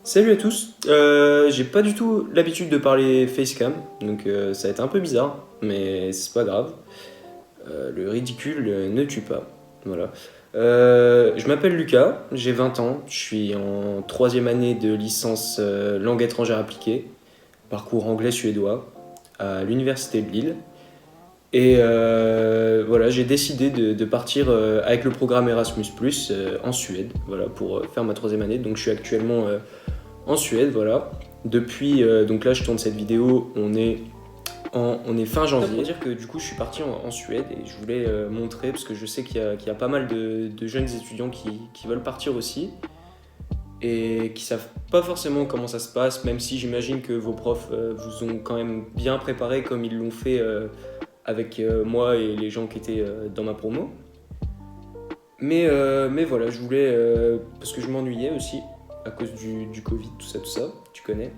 Salut à tous, j'ai pas du tout l'habitude de parler facecam, donc ça va être un peu bizarre, mais c'est pas grave. Le ridicule ne tue pas, voilà. Je m'appelle Lucas, j'ai 20 ans, je suis en troisième année de licence langue étrangère appliquée, parcours anglais-suédois, à l'université de Lille. Et voilà, j'ai décidé de partir avec le programme Erasmus+, en Suède, voilà, pour faire ma troisième année. Donc je suis actuellement en Suède, voilà. Depuis, donc là je tourne cette vidéo, on est fin janvier. Pour dire que du coup je suis parti en Suède et je voulais montrer, parce que je sais qu'il y a pas mal de jeunes étudiants qui veulent partir aussi et qui savent pas forcément comment ça se passe, même si j'imagine que vos profs vous ont quand même bien préparé comme ils l'ont fait avec moi et les gens qui étaient dans ma promo. Mais voilà, je voulais, parce que je m'ennuyais aussi à cause du Covid, tout ça, tu connais.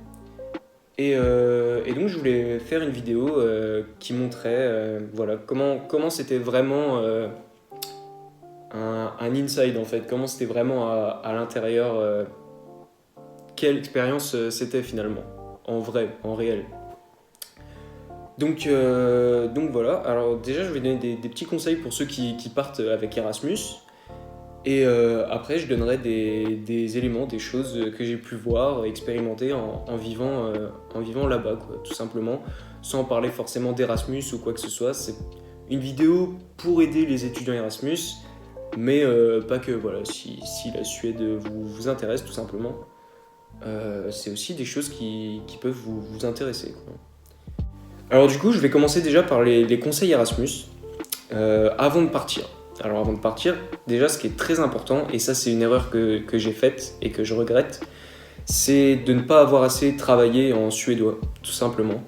Et donc je voulais faire une vidéo qui montrait voilà, comment c'était vraiment un inside en fait, comment c'était vraiment à l'intérieur, quelle expérience c'était finalement, en vrai, en réel. Donc voilà, alors déjà je vais donner des petits conseils pour ceux qui partent avec Erasmus. Et après, je donnerai des éléments, des choses que j'ai pu voir, expérimenter en vivant là-bas, quoi, tout simplement, sans parler forcément d'Erasmus ou quoi que ce soit. C'est une vidéo pour aider les étudiants Erasmus, mais pas que, voilà, si la Suède vous intéresse, tout simplement, c'est aussi des choses qui peuvent vous intéresser, quoi. Alors du coup, je vais commencer déjà par les conseils Erasmus, avant de partir. Alors avant de partir, déjà ce qui est très important, et ça c'est une erreur que j'ai faite et que je regrette, c'est de ne pas avoir assez travaillé en suédois, tout simplement.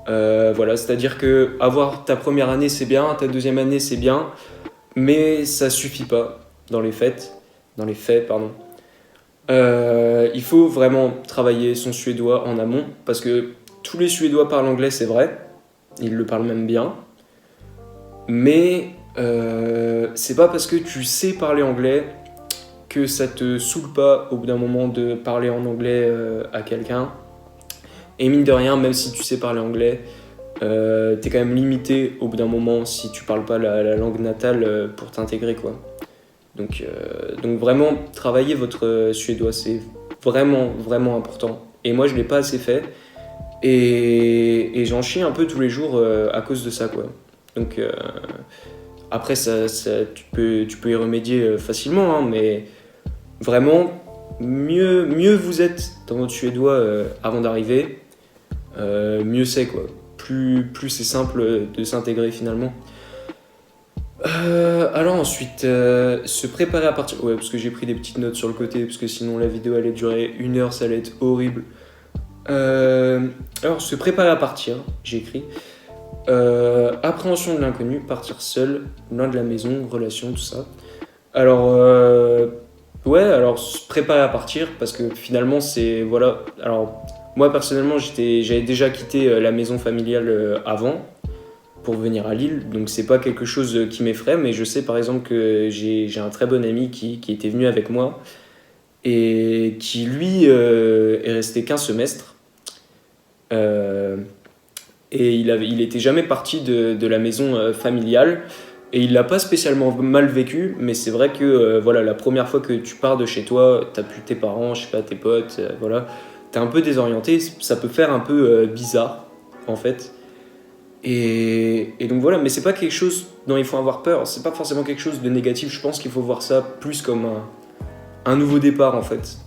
Voilà, c'est-à-dire que avoir ta première année c'est bien, ta deuxième année c'est bien, mais ça suffit pas dans les faits, pardon. Il faut vraiment travailler son suédois en amont, parce que tous les Suédois parlent anglais, c'est vrai, ils le parlent même bien, mais c'est pas parce que tu sais parler anglais que ça te saoule pas au bout d'un moment de parler en anglais à quelqu'un. Et mine de rien, même si tu sais parler anglais, t'es quand même limité au bout d'un moment si tu parles pas la langue natale pour t'intégrer, quoi. Donc vraiment, travailler votre suédois, c'est vraiment important. Et moi, je l'ai pas assez fait. Et j'en chie un peu tous les jours à cause de ça, quoi. Donc après, tu peux y remédier facilement, hein, mais vraiment, mieux vous êtes dans votre suédois avant d'arriver, mieux c'est, quoi. Plus c'est simple de s'intégrer finalement. Alors ensuite, se préparer à partir... Ouais, parce que j'ai pris des petites notes sur le côté, parce que sinon la vidéo allait durer 1 heure, ça allait être horrible. Alors, se préparer à partir, j'ai écrit. Appréhension de l'inconnu, partir seul, loin de la maison, relation, tout ça. Alors, ouais, alors se préparer à partir, parce que finalement, c'est. Voilà. Alors, moi personnellement, j'avais déjà quitté la maison familiale avant pour venir à Lille, donc c'est pas quelque chose qui m'effraie, mais je sais par exemple que j'ai un très bon ami qui était venu avec moi et qui lui est resté qu'un semestre. Et il était jamais parti de la maison familiale et il l'a pas spécialement mal vécu, mais c'est vrai que voilà, la première fois que tu pars de chez toi, t'as plus tes parents, je sais pas, tes potes, voilà, t'es un peu désorienté, ça peut faire un peu bizarre en fait. Et donc voilà, mais c'est pas quelque chose dont il faut avoir peur, c'est pas forcément quelque chose de négatif, je pense qu'il faut voir ça plus comme un nouveau départ en fait.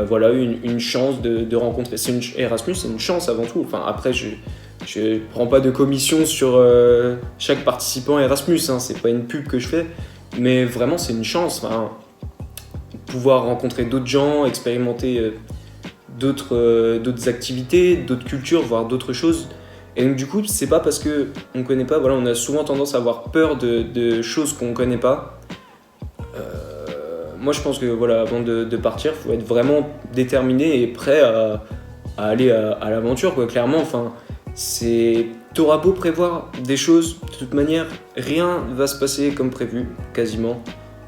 Voilà, une chance de rencontrer. Erasmus, c'est une chance avant tout. Enfin, après, je prends pas de commission sur chaque participant Erasmus, hein, c'est pas une pub que je fais, mais vraiment, c'est une chance. Hein, pouvoir rencontrer d'autres gens, expérimenter d'autres activités, d'autres cultures, voir d'autres choses. Et donc, du coup, c'est pas parce qu'on connaît pas, voilà, on a souvent tendance à avoir peur de choses qu'on connaît pas. Moi, je pense que voilà, avant de partir, il faut être vraiment déterminé et prêt à aller à l'aventure, quoi. Clairement, enfin, t'auras beau prévoir des choses, de toute manière, rien va se passer comme prévu, quasiment.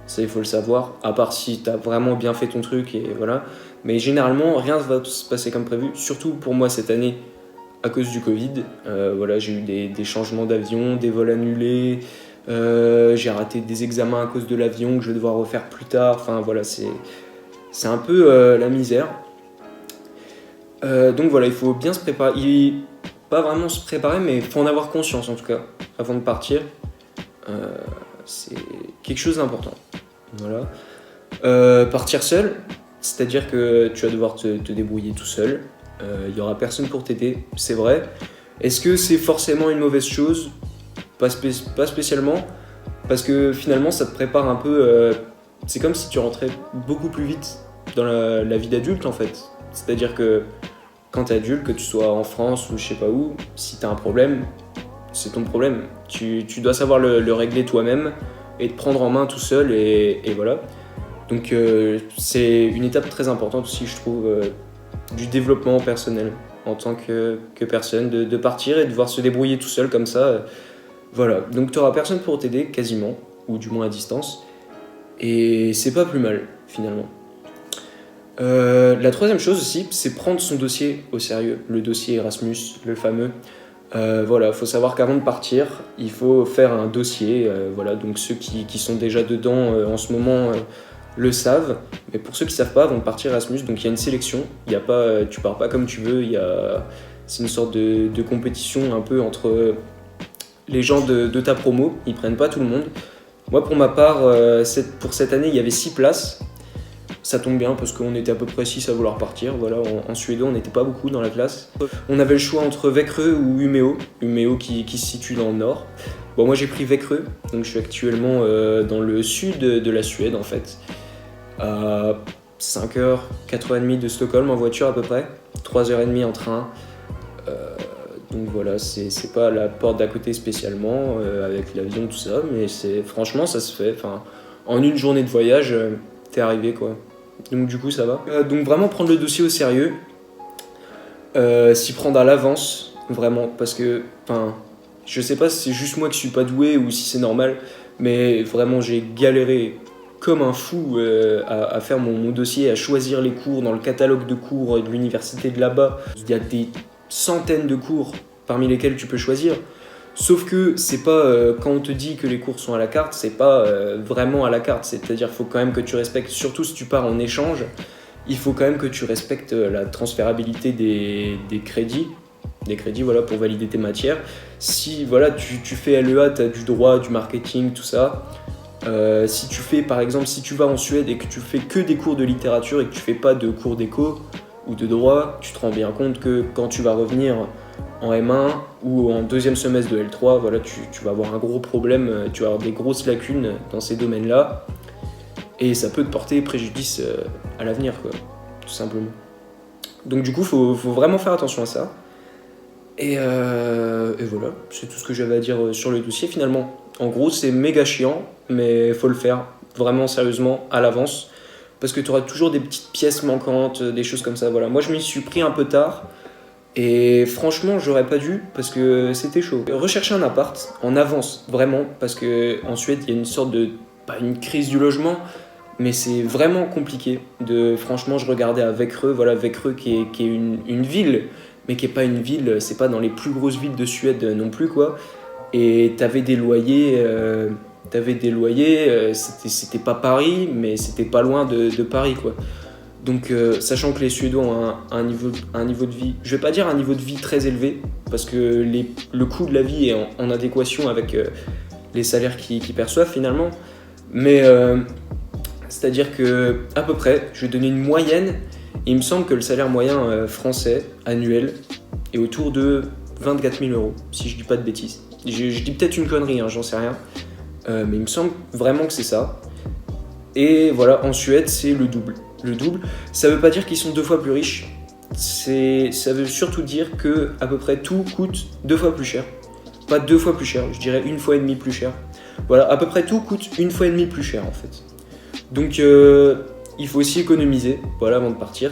Ça, il faut le savoir. À part si t'as vraiment bien fait ton truc et voilà. Mais généralement, rien ne va se passer comme prévu, surtout pour moi cette année à cause du Covid. Voilà, j'ai eu des changements d'avion, des vols annulés, j'ai raté des examens à cause de l'avion que je vais devoir refaire plus tard. Enfin voilà, c'est un peu la misère. Donc voilà, il faut bien se préparer. Pas vraiment se préparer, mais il faut en avoir conscience en tout cas, avant de partir. C'est quelque chose d'important. Voilà. Partir seul, c'est-à-dire que tu vas devoir te débrouiller tout seul. Il n'y aura personne pour t'aider, c'est vrai. Est-ce que c'est forcément une mauvaise chose ? Pas spécialement, parce que finalement ça te prépare un peu. C'est comme si tu rentrais beaucoup plus vite dans la vie d'adulte en fait. C'est-à-dire que quand t'es adulte, que tu sois en France ou je sais pas où, si t'as un problème, c'est ton problème. Tu dois savoir le régler toi-même et te prendre en main tout seul et voilà. Donc c'est une étape très importante aussi, je trouve, du développement personnel en tant que personne, de partir et de devoir se débrouiller tout seul comme ça. Voilà, donc tu n'auras personne pour t'aider quasiment, ou du moins à distance, et c'est pas plus mal finalement. La troisième chose aussi, c'est prendre son dossier au sérieux, le dossier Erasmus, le fameux. Voilà, il faut savoir qu'avant de partir, il faut faire un dossier. Voilà, donc ceux qui sont déjà dedans en ce moment le savent, mais pour ceux qui ne savent pas, avant de partir Erasmus, donc il y a une sélection. Il y a pas, tu pars pas comme tu veux. C'est une sorte de compétition un peu entre les gens de ta promo. Ils prennent pas tout le monde. Moi, pour ma part, pour cette année, il y avait 6 places. Ça tombe bien parce qu'on était à peu près 6 à vouloir partir. Voilà, en suédois, on n'était pas beaucoup dans la classe. On avait le choix entre Växjö ou Umeå. Umeå qui se situe dans le nord. Bon, moi j'ai pris Växjö, donc je suis actuellement dans le sud de la Suède en fait. À 5h, 4h30 de Stockholm en voiture à peu près. 3h30 en train. Donc voilà, c'est pas la porte d'à côté spécialement, avec l'avion, tout ça, mais franchement ça se fait. Enfin, en une journée de voyage, t'es arrivé quoi. Donc du coup ça va. Donc vraiment prendre le dossier au sérieux, s'y prendre à l'avance, vraiment, parce que, enfin, je sais pas si c'est juste moi qui suis pas doué ou si c'est normal, mais vraiment j'ai galéré comme un fou à faire mon dossier, à choisir les cours dans le catalogue de cours de l'université de là-bas. Il y a des centaines de cours parmi lesquels tu peux choisir. Sauf que c'est pas quand on te dit que les cours sont à la carte, c'est pas vraiment à la carte. C'est-à-dire qu'il faut quand même que tu respectes, surtout si tu pars en échange, il faut quand même que tu respectes la transférabilité des crédits. Des crédits voilà, pour valider tes matières. Si voilà, tu fais LEA, tu as du droit, du marketing, tout ça. Si tu fais par exemple, si tu vas en Suède et que tu fais que des cours de littérature et que tu fais pas de cours d'éco ou de droit, tu te rends bien compte que quand tu vas revenir en M1 ou en deuxième semestre de L3, voilà, tu vas avoir un gros problème, tu vas avoir des grosses lacunes dans ces domaines-là et ça peut te porter préjudice à l'avenir, quoi, tout simplement. Donc du coup, faut vraiment faire attention à ça. Et voilà, c'est tout ce que j'avais à dire sur le dossier finalement. En gros, c'est méga chiant, mais faut le faire vraiment sérieusement à l'avance parce que tu auras toujours des petites pièces manquantes, des choses comme ça. Voilà. Moi, je m'y suis pris un peu tard et franchement, j'aurais pas dû parce que c'était chaud. Rechercher un appart en avance, vraiment, parce qu'en Suède, il y a une sorte de, pas une crise du logement, mais c'est vraiment compliqué. Franchement, je regardais à Växjö, voilà, Växjö qui est une ville, mais qui est pas une ville, c'est pas dans les plus grosses villes de Suède non plus, quoi. Et t'avais des loyers, c'était pas Paris, mais c'était pas loin de Paris, quoi. Donc, sachant que les Suédois ont un niveau de vie, je vais pas dire un niveau de vie très élevé, parce que le coût de la vie est en adéquation avec les salaires qu'ils perçoivent finalement, mais c'est-à-dire que à peu près, je vais donner une moyenne. Il me semble que le salaire moyen français annuel est autour de 24 000 euros, si je dis pas de bêtises. Je dis peut-être une connerie, hein, j'en sais rien. Mais il me semble vraiment que c'est ça. Et voilà, en Suède, c'est le double. Le double, ça veut pas dire qu'ils sont 2 fois plus riches. Ça veut surtout dire que à peu près tout coûte 2 fois plus cher. Pas 2 fois plus cher, je dirais 1,5 fois plus cher. Voilà, à peu près tout coûte 1,5 fois plus cher en fait. Donc il faut aussi économiser, voilà, avant de partir.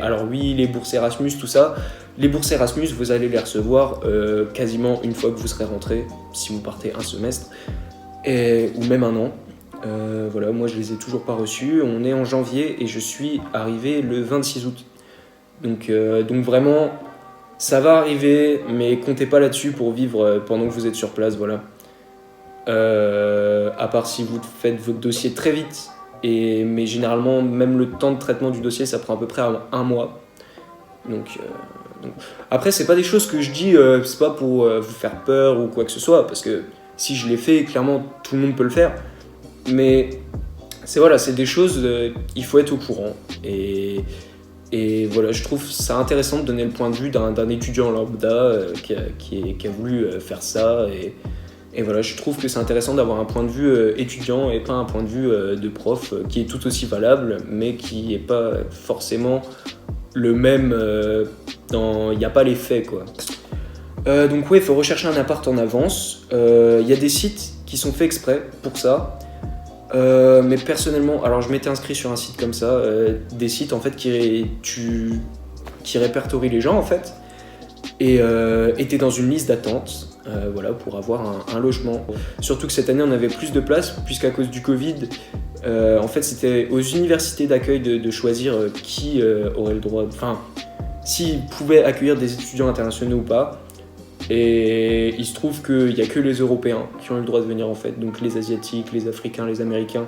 Alors oui, les bourses Erasmus, tout ça. Les bourses Erasmus, vous allez les recevoir quasiment une fois que vous serez rentré, si vous partez un semestre, ou même un an. Voilà, moi je les ai toujours pas reçus. On est en janvier et je suis arrivé le 26 août. Donc vraiment, ça va arriver, mais comptez pas là-dessus pour vivre pendant que vous êtes sur place, voilà. À part si vous faites votre dossier très vite, mais généralement, même le temps de traitement du dossier, ça prend à peu près un mois. Donc, après, c'est pas des choses que je dis, c'est pas pour vous faire peur ou quoi que ce soit, parce que si je l'ai fait, clairement, tout le monde peut le faire. Mais c'est des choses, il faut être au courant. Et voilà, je trouve ça intéressant de donner le point de vue d'un étudiant lambda qui a voulu faire ça. Et voilà, je trouve que c'est intéressant d'avoir un point de vue étudiant et pas un point de vue de prof qui est tout aussi valable, mais qui n'est pas forcément le même il n'y a pas les faits, quoi. Donc ouais, il faut rechercher un appart en avance. Il y a des sites qui sont faits exprès pour ça. Mais personnellement, alors je m'étais inscrit sur un site comme ça, des sites en fait qui répertorient les gens en fait, et t'es dans une liste d'attente, voilà, pour avoir un logement. Surtout que cette année on avait plus de place, puisqu'à cause du Covid, en fait c'était aux universités d'accueil de choisir qui aurait le droit, enfin, s'ils pouvaient accueillir des étudiants internationaux ou pas. Et il se trouve qu'il n'y a que les Européens qui ont eu le droit de venir en fait, donc les Asiatiques, les Africains, les Américains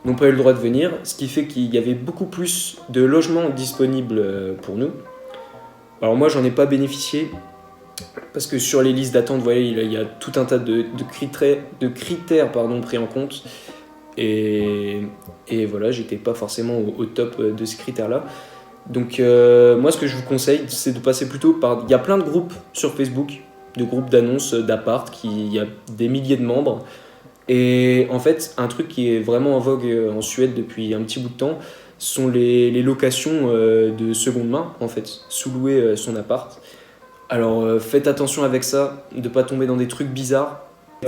n'ont pas eu le droit de venir, ce qui fait qu'il y avait beaucoup plus de logements disponibles pour nous. Alors moi j'en ai pas bénéficié, parce que sur les listes d'attente, vous voyez, il y a tout un tas de critères pris en compte, et voilà, j'étais pas forcément au top de ces critères-là. Donc moi ce que je vous conseille, c'est de passer plutôt par... Il y a plein de groupes sur Facebook, de groupes d'annonces d'appart, il y a des milliers de membres. Et en fait, un truc qui est vraiment en vogue en Suède depuis un petit bout de temps, sont les locations de seconde main, en fait, sous-louer son appart. Alors faites attention avec ça, de ne pas tomber dans des trucs bizarres.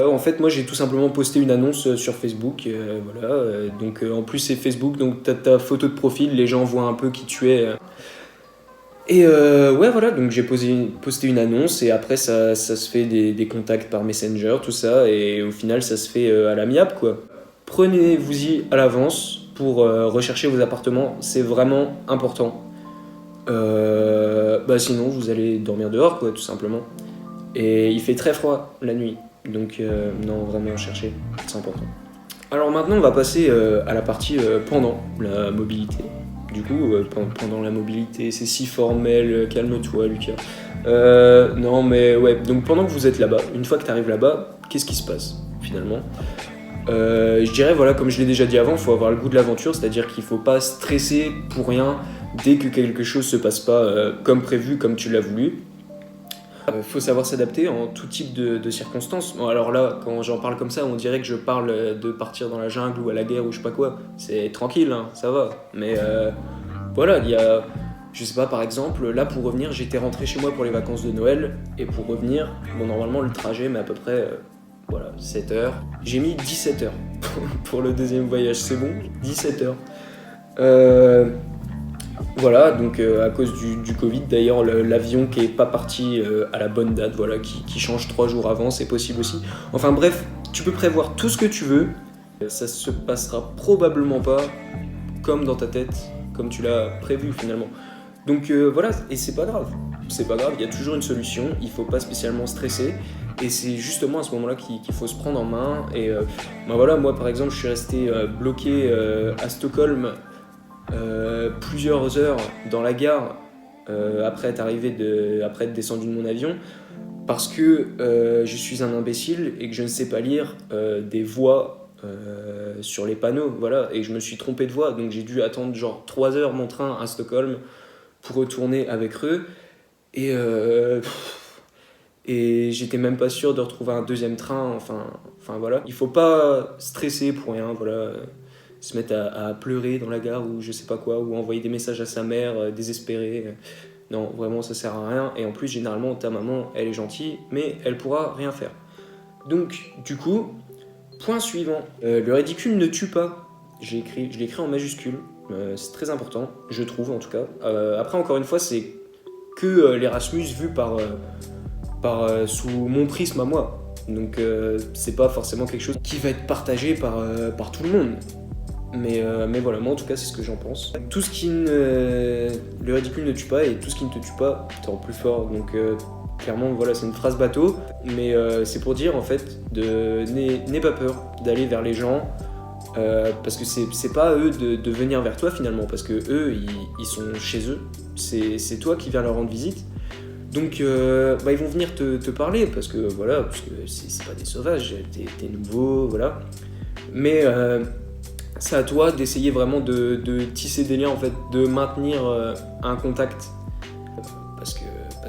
En fait, moi j'ai tout simplement posté une annonce sur Facebook, voilà. Donc en plus c'est Facebook, donc t'as ta photo de profil, les gens voient un peu qui tu es. Et ouais, voilà, donc j'ai posté une annonce, et après ça se fait des contacts par Messenger, tout ça, et au final ça se fait à l'amiable, quoi. Prenez-vous-y à l'avance pour rechercher vos appartements, c'est vraiment important. Sinon vous allez dormir dehors, quoi, tout simplement. Et il fait très froid la nuit, donc non, vraiment chercher, c'est important. Alors maintenant on va passer à la partie pendant la mobilité. Du coup, pendant la mobilité, c'est si formel, calme-toi Lucas. Non mais ouais, donc pendant que vous êtes là-bas, une fois que tu arrives là-bas, qu'est-ce qui se passe finalement ? Je dirais, voilà, comme je l'ai déjà dit avant, il faut avoir le goût de l'aventure, c'est-à-dire qu'il ne faut pas stresser pour rien dès que quelque chose ne se passe pas comme prévu, comme tu l'as voulu. Il faut savoir s'adapter en tout type de circonstances. Bon, alors là, quand j'en parle comme ça, on dirait que je parle de partir dans la jungle ou à la guerre ou je sais pas quoi. C'est tranquille, hein, ça va. Mais voilà, il y a... Je sais pas, par exemple, là pour revenir, j'étais rentré chez moi pour les vacances de Noël. Et pour revenir, bon, normalement le trajet met à peu près 7 heures. J'ai mis 17 heures pour le deuxième voyage, c'est bon, 17 heures. Voilà, donc à cause du Covid, d'ailleurs, l'avion qui est pas parti à la bonne date, voilà, qui change 3 jours avant, c'est possible aussi. Enfin bref, tu peux prévoir tout ce que tu veux, ça se passera probablement pas comme dans ta tête, comme tu l'as prévu finalement. Donc voilà, et c'est pas grave, il y a toujours une solution, il faut pas spécialement stresser, et c'est justement à ce moment-là qu'il faut se prendre en main. Et voilà, moi par exemple, je suis resté bloqué à Stockholm plusieurs heures dans la gare après être descendu de mon avion, parce que je suis un imbécile et que je ne sais pas lire des voies sur les panneaux, voilà, et je me suis trompé de voie, donc j'ai dû attendre genre 3 heures mon train à Stockholm pour retourner avec eux, et j'étais même pas sûr de retrouver un deuxième train, enfin voilà, il faut pas stresser pour rien, voilà, se mettre à pleurer dans la gare ou je sais pas quoi, ou envoyer des messages à sa mère désespérée. Non, vraiment ça sert à rien, et en plus généralement ta maman elle est gentille mais elle pourra rien faire. Donc du coup, point suivant, le ridicule ne tue pas. Je l'ai écrit en majuscule, c'est très important, je trouve en tout cas. Après encore une fois, c'est que l'Erasmus vu sous mon prisme à moi. Donc c'est pas forcément quelque chose qui va être partagé par tout le monde. Mais voilà, moi en tout cas c'est ce que j'en pense. Tout ce qui le ridicule ne tue pas et tout ce qui ne te tue pas te rend plus fort. Donc clairement voilà, c'est une phrase bateau, mais c'est pour dire en fait n'aie pas peur d'aller vers les gens. Parce que c'est pas à eux de venir vers toi finalement, parce que eux ils sont chez eux, c'est toi qui viens leur rendre visite. Donc ils vont venir te parler parce que voilà, parce que c'est pas des sauvages, t'es nouveau, voilà. Mais c'est à toi d'essayer vraiment de tisser des liens en fait, de maintenir un contact, parce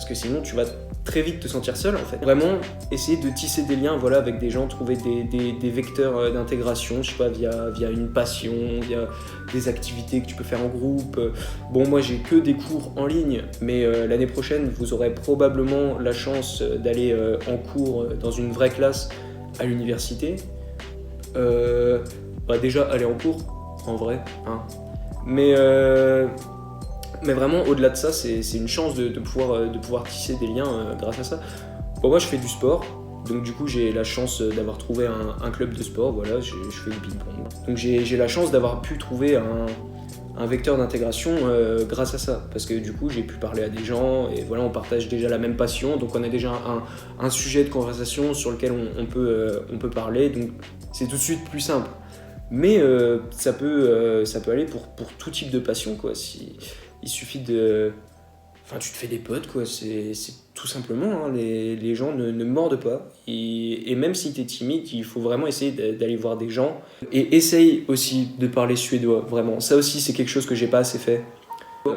que sinon tu vas très vite te sentir seul en fait. Vraiment essayer de tisser des liens voilà, avec des gens, trouver des vecteurs d'intégration, je sais pas, via une passion, via des activités que tu peux faire en groupe. Bon, moi j'ai que des cours en ligne, mais l'année prochaine vous aurez probablement la chance d'aller en cours dans une vraie classe à l'université. Déjà aller en cours en vrai, hein. Mais vraiment, au-delà de ça, c'est une chance de pouvoir tisser des liens grâce à ça. Bon, moi, je fais du sport, donc du coup, j'ai la chance d'avoir trouvé un club de sport. Voilà, je fais du ping-pong. Donc j'ai la chance d'avoir pu trouver un vecteur d'intégration grâce à ça, parce que du coup, j'ai pu parler à des gens et voilà, on partage déjà la même passion, donc on a déjà un sujet de conversation sur lequel on peut parler, donc c'est tout de suite plus simple. Mais ça peut aller pour tout type de passion, quoi. Il suffit de... Enfin, tu te fais des potes, quoi. C'est tout simplement, hein. Les gens ne mordent pas. Et même si t'es timide, il faut vraiment essayer d'aller voir des gens. Et essaye aussi de parler suédois, vraiment. Ça aussi, c'est quelque chose que j'ai pas assez fait.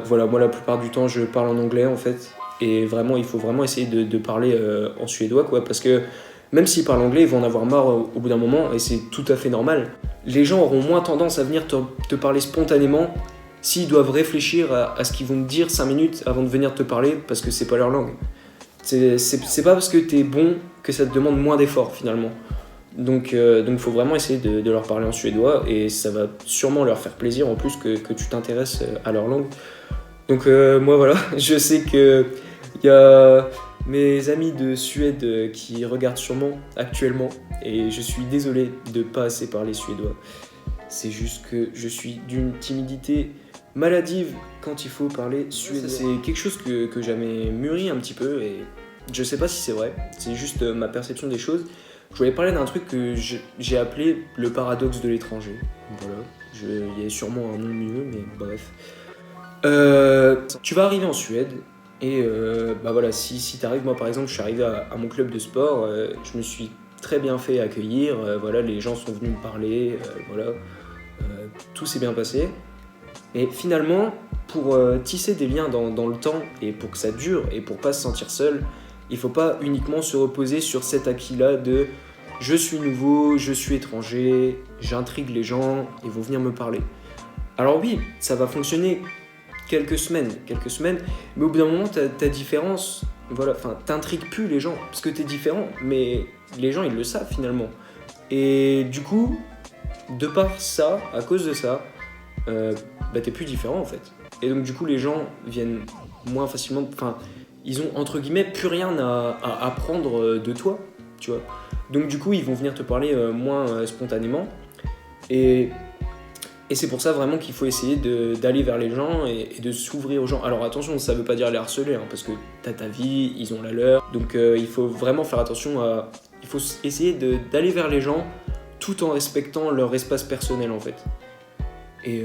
Voilà, moi, la plupart du temps, je parle en anglais, en fait. Et vraiment, il faut vraiment essayer de parler en suédois, quoi. Parce que même s'ils parlent anglais, ils vont en avoir marre au bout d'un moment. Et c'est tout à fait normal. Les gens auront moins tendance à venir te parler spontanément s'ils doivent réfléchir à ce qu'ils vont te dire 5 minutes avant de venir te parler parce que c'est pas leur langue. C'est pas parce que t'es bon que ça te demande moins d'efforts finalement. Donc faut vraiment essayer de leur parler en suédois et ça va sûrement leur faire plaisir en plus que tu t'intéresses à leur langue. Donc moi voilà, je sais que y a mes amis de Suède qui regardent sûrement actuellement et je suis désolé de pas assez parler suédois. C'est juste que je suis d'une timidité maladive quand il faut parler suédois. C'est quelque chose que j'avais mûri un petit peu et je sais pas si c'est vrai, c'est juste ma perception des choses. Je voulais parler d'un truc que j'ai appelé le paradoxe de l'étranger. Voilà, il y a sûrement un nom mieux, mais bref. Tu vas arriver en Suède et voilà, si t'arrives, moi par exemple, je suis arrivé à mon club de sport, je me suis très bien fait accueillir, voilà, les gens sont venus me parler, voilà, tout s'est bien passé. Et finalement, pour tisser des liens dans le temps et pour que ça dure et pour pas se sentir seul, il faut pas uniquement se reposer sur cet acquis-là de je suis nouveau, je suis étranger, j'intrigue les gens, ils vont venir me parler. Alors oui, ça va fonctionner quelques semaines, mais au bout d'un moment, ta différence, voilà, enfin, t'intrigues plus les gens parce que t'es différent, mais les gens ils le savent finalement. Et du coup, de par ça, à cause de ça, t'es plus différent en fait. Et donc du coup les gens viennent moins facilement, enfin ils ont entre guillemets plus rien à apprendre de toi, tu vois. Donc du coup ils vont venir te parler moins spontanément et c'est pour ça vraiment qu'il faut essayer d'aller vers les gens et de s'ouvrir aux gens. Alors attention, ça veut pas dire les harceler, hein, parce que t'as ta vie, ils ont la leur, donc il faut vraiment faire attention il faut essayer d'aller vers les gens tout en respectant leur espace personnel en fait. Et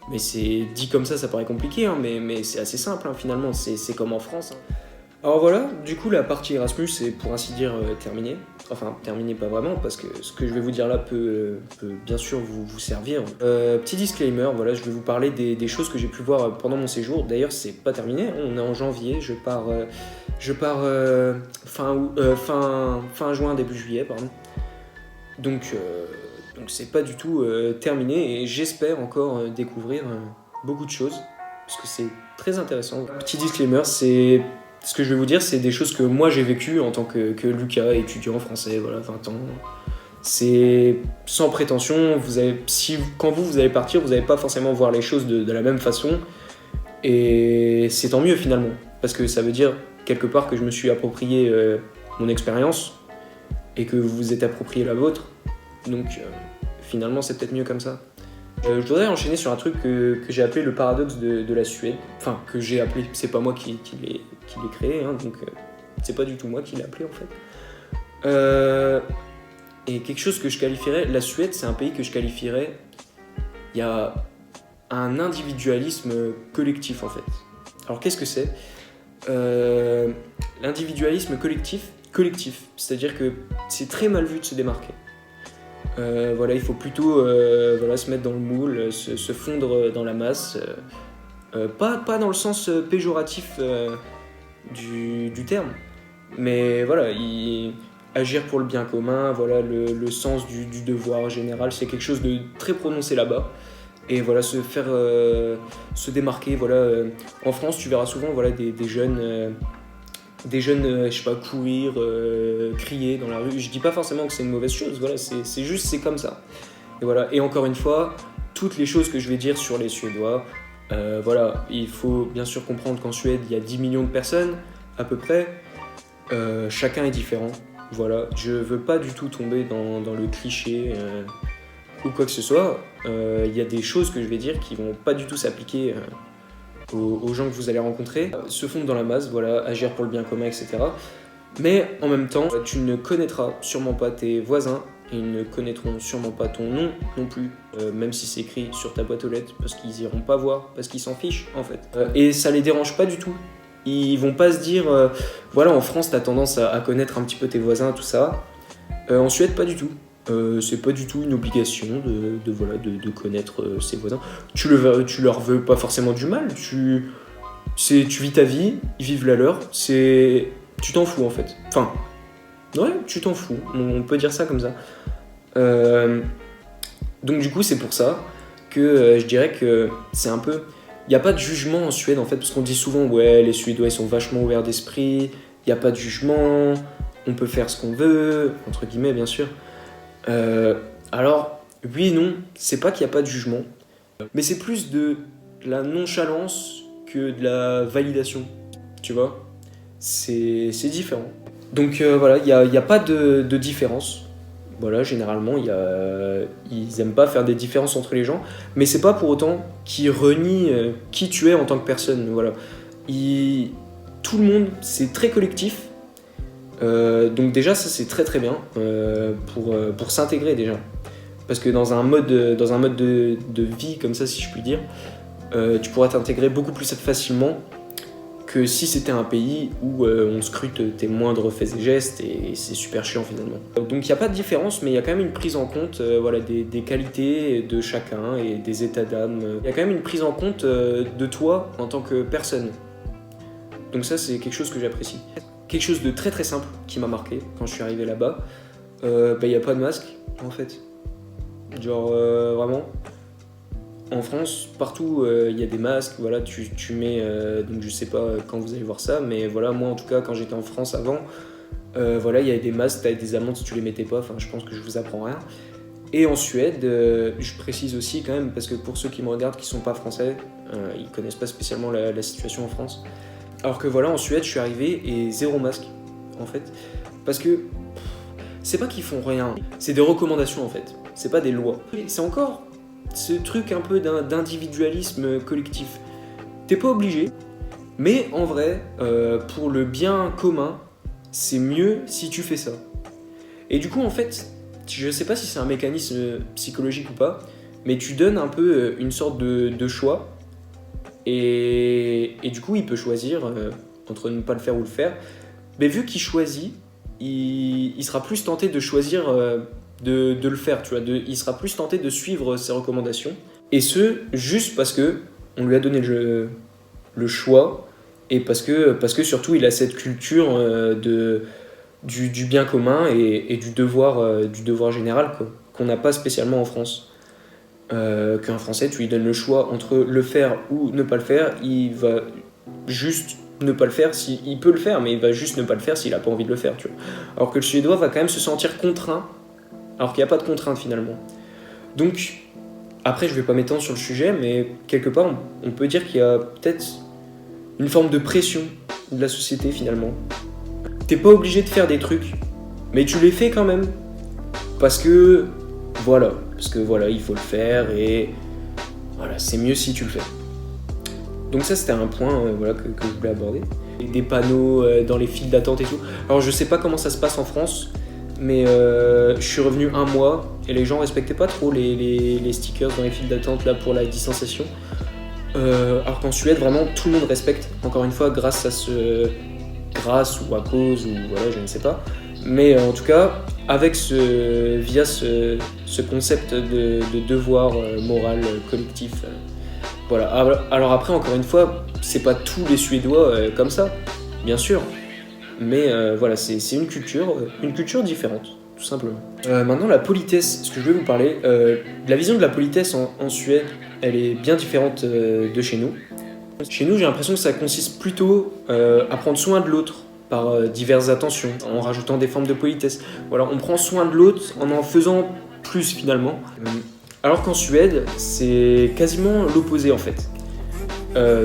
mais c'est dit comme ça paraît compliqué, hein, mais c'est assez simple hein, finalement, c'est comme en France. Hein. Alors voilà, du coup la partie Erasmus est pour ainsi dire terminée. Enfin, terminée pas vraiment, parce que ce que je vais vous dire là peut bien sûr vous servir. Petit disclaimer, voilà, je vais vous parler des choses que j'ai pu voir pendant mon séjour. D'ailleurs, c'est pas terminé, on est en janvier, je pars fin juin, début juillet, pardon. Donc c'est pas du tout terminé et j'espère encore découvrir beaucoup de choses parce que c'est très intéressant. Petit disclaimer, c'est ce que je vais vous dire, c'est des choses que moi j'ai vécues en tant que Lucas, étudiant français, voilà, 20 ans. C'est sans prétention, quand vous allez partir, vous n'allez pas forcément voir les choses de la même façon et c'est tant mieux finalement parce que ça veut dire quelque part que je me suis approprié mon expérience et que vous vous êtes approprié la vôtre. Donc finalement c'est peut-être mieux comme ça. Je voudrais enchaîner sur un truc que j'ai appelé le paradoxe de la Suède. Enfin, que j'ai appelé, c'est pas moi qui l'ai créé, hein, donc c'est pas du tout moi qui l'ai appelé en fait. Et quelque chose que je qualifierais, la Suède c'est un pays que je qualifierais, il y a un individualisme collectif en fait. Alors qu'est-ce que c'est ? L'individualisme collectif, c'est-à-dire que c'est très mal vu de se démarquer. Voilà, il faut plutôt se mettre dans le moule, se fondre dans la masse, pas dans le sens péjoratif du terme, mais voilà, agir pour le bien commun, voilà, le sens du devoir général, c'est quelque chose de très prononcé là-bas. Et voilà, se démarquer, voilà. En France, tu verras souvent voilà, des jeunes, je sais pas, courir, crier dans la rue. Je dis pas forcément que c'est une mauvaise chose, voilà, c'est juste, c'est comme ça. Et voilà. Et encore une fois, toutes les choses que je vais dire sur les Suédois, voilà, il faut bien sûr comprendre qu'en Suède, il y a 10 millions de personnes, à peu près. Chacun est différent. Voilà, je veux pas du tout tomber dans le cliché ou quoi que ce soit. Il y a des choses que je vais dire qui vont pas du tout s'appliquer aux gens que vous allez rencontrer, se fondre dans la masse, voilà, agir pour le bien commun, etc. Mais en même temps, tu ne connaîtras sûrement pas tes voisins, et ils ne connaîtront sûrement pas ton nom non plus, même si c'est écrit sur ta boîte aux lettres, parce qu'ils iront pas voir, parce qu'ils s'en fichent en fait. Et ça les dérange pas du tout. Ils vont pas se dire, voilà, en France t'as tendance à connaître un petit peu tes voisins, tout ça. En Suède, pas du tout. C'est pas du tout une obligation de connaître ses voisins. Tu leur veux pas forcément du mal, tu vis ta vie, ils vivent la leur, tu t'en fous en fait. Enfin, ouais, tu t'en fous, on peut dire ça comme ça. Donc du coup, c'est pour ça que je dirais que c'est un peu... Il n'y a pas de jugement en Suède en fait, parce qu'on dit souvent, ouais, les Suédois ils sont vachement ouverts d'esprit, il n'y a pas de jugement, on peut faire ce qu'on veut, entre guillemets bien sûr. Alors, oui et non, c'est pas qu'il n'y a pas de jugement, mais c'est plus de la nonchalance que de la validation, tu vois, c'est différent. Donc voilà, il n'y a pas de différence. Voilà, généralement, ils aiment pas faire des différences entre les gens, mais c'est pas pour autant qu'ils renient qui tu es en tant que personne. Voilà. Tout le monde, c'est très collectif. Donc déjà ça c'est très très bien pour s'intégrer déjà, parce que dans un mode de vie comme ça, si je puis dire, tu pourras t'intégrer beaucoup plus facilement que si c'était un pays où on scrute tes moindres faits et gestes, et c'est super chiant finalement. Donc il n'y a pas de différence, mais il y a quand même une prise en compte voilà, des qualités de chacun et des états d'âme. Il y a quand même une prise en compte de toi en tant que personne. Donc ça c'est quelque chose que j'apprécie. Quelque chose de très très simple qui m'a marqué quand je suis arrivé là-bas, y a pas de masque en fait. Genre vraiment, en France, partout il y a des masques, voilà, tu mets, donc je sais pas quand vous allez voir ça, mais voilà, moi en tout cas quand j'étais en France avant, voilà, il y avait des masques, t'avais des amendes si tu les mettais pas, enfin je pense que je vous apprends rien. Et en Suède, je précise aussi quand même, parce que pour ceux qui me regardent qui sont pas français, ils connaissent pas spécialement la situation en France. Alors que voilà, en Suède, je suis arrivé et zéro masque, en fait. Parce que c'est pas qu'ils font rien, c'est des recommandations, en fait. C'est pas des lois. C'est encore ce truc un peu d'individualisme collectif. T'es pas obligé, mais en vrai, pour le bien commun, c'est mieux si tu fais ça. Et du coup, en fait, je sais pas si c'est un mécanisme psychologique ou pas, mais tu donnes un peu une sorte de choix. Et du coup, il peut choisir entre ne pas le faire ou le faire. Mais vu qu'il choisit, il sera plus tenté de choisir de le faire. Tu vois, il sera plus tenté de suivre ses recommandations. Et ce, juste parce que on lui a donné le choix, et parce que surtout, il a cette culture du bien commun et du devoir général, quoi, qu'on n'a pas spécialement en France. Qu'un Français, tu lui donnes le choix entre le faire ou ne pas le faire, il va juste ne pas le faire, il peut le faire, mais il va juste ne pas le faire s'il n'a pas envie de le faire, tu vois. Alors que le Suédois va quand même se sentir contraint, alors qu'il n'y a pas de contrainte finalement. Donc, après je vais pas m'étendre sur le sujet, mais quelque part on peut dire qu'il y a peut-être une forme de pression de la société finalement. T'es pas obligé de faire des trucs Mais tu les fais quand même. Parce que voilà, il faut le faire et voilà, c'est mieux si tu le fais. Donc ça c'était un point voilà, que je voulais aborder. Des panneaux dans les files d'attente et tout. Alors je sais pas comment ça se passe en France, mais je suis revenu un mois et les gens respectaient pas trop les stickers dans les files d'attente là pour la distanciation. Alors qu'en Suède vraiment tout le monde respecte, encore une fois grâce ou à cause ou voilà je ne sais pas. Mais en tout cas avec via ce concept de devoir moral collectif. Voilà. Alors après, encore une fois, c'est pas tous les Suédois comme ça, bien sûr. Mais voilà, c'est une culture différente, tout simplement. Maintenant, la politesse, ce que je vais vous parler, la vision de la politesse en Suède, elle est bien différente de chez nous. Chez nous, j'ai l'impression que ça consiste plutôt à prendre soin de l'autre par diverses attentions, en rajoutant des formes de politesse. Voilà, on prend soin de l'autre en faisant plus finalement. Alors qu'en Suède, c'est quasiment l'opposé en fait.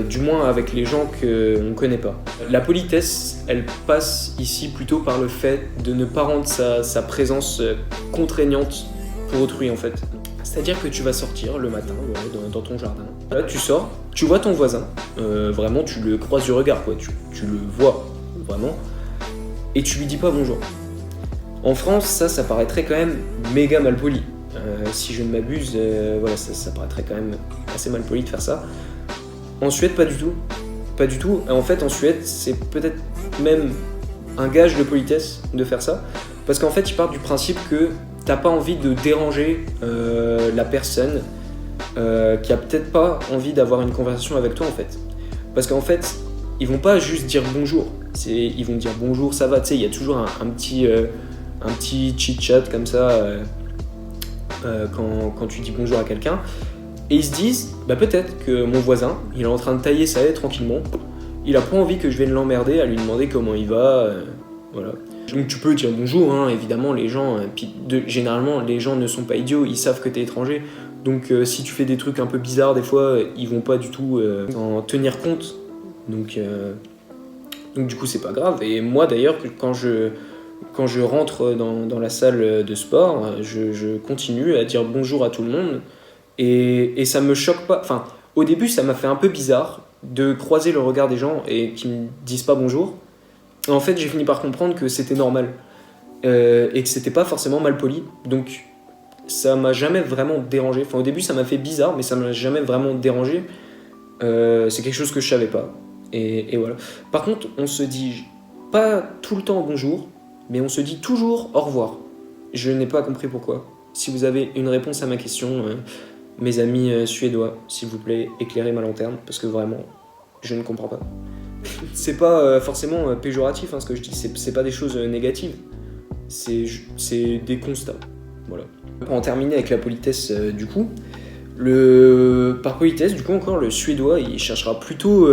Du moins avec les gens qu'on ne connaît pas. La politesse, elle passe ici plutôt par le fait de ne pas rendre sa présence contraignante pour autrui en fait. C'est-à-dire que tu vas sortir le matin dans ton jardin. Là, tu sors, tu vois ton voisin, vraiment tu le croises du regard, quoi. Tu le vois vraiment, et tu lui dis pas bonjour. En France, ça paraîtrait quand même méga mal poli. Si je ne m'abuse, voilà, ça paraîtrait quand même assez mal poli de faire ça. En Suède, pas du tout. Pas du tout. En fait, en Suède, c'est peut-être même un gage de politesse de faire ça. Parce qu'en fait, ils partent du principe que t'as pas envie de déranger la personne qui a peut-être pas envie d'avoir une conversation avec toi, en fait. Parce qu'en fait, ils vont pas juste dire bonjour. Ils vont dire bonjour, ça va. Tu sais, il y a toujours un petit chit-chat comme ça quand tu dis bonjour à quelqu'un. Et ils se disent, bah peut-être que mon voisin, il est en train de tailler sa haie tranquillement, il a pas envie que je vienne l'emmerder à lui demander comment il va, voilà. Donc tu peux dire bonjour, hein, évidemment, les gens, généralement les gens ne sont pas idiots, ils savent que t'es étranger, donc si tu fais des trucs un peu bizarres des fois, ils vont pas du tout en tenir compte, donc du coup c'est pas grave. Et moi d'ailleurs, quand je rentre dans la salle de sport, je continue à dire bonjour à tout le monde. Et ça me choque pas. Enfin, au début, ça m'a fait un peu bizarre de croiser le regard des gens et qu'ils me disent pas bonjour. Et en fait, j'ai fini par comprendre que c'était normal et que c'était pas forcément mal poli. Donc, ça m'a jamais vraiment dérangé. Enfin, au début, ça m'a fait bizarre, mais ça m'a jamais vraiment dérangé. C'est quelque chose que je savais pas. Et voilà. Par contre, on se dit pas tout le temps bonjour, mais on se dit toujours au revoir. Je n'ai pas compris pourquoi. Si vous avez une réponse à ma question, mes amis suédois, s'il vous plaît, éclairez ma lanterne, parce que vraiment, je ne comprends pas. C'est pas forcément péjoratif, hein, ce que je dis, c'est pas des choses négatives, c'est des constats, voilà. Pour en terminer avec la politesse, du coup, par politesse, du coup, encore, le suédois, il cherchera plutôt,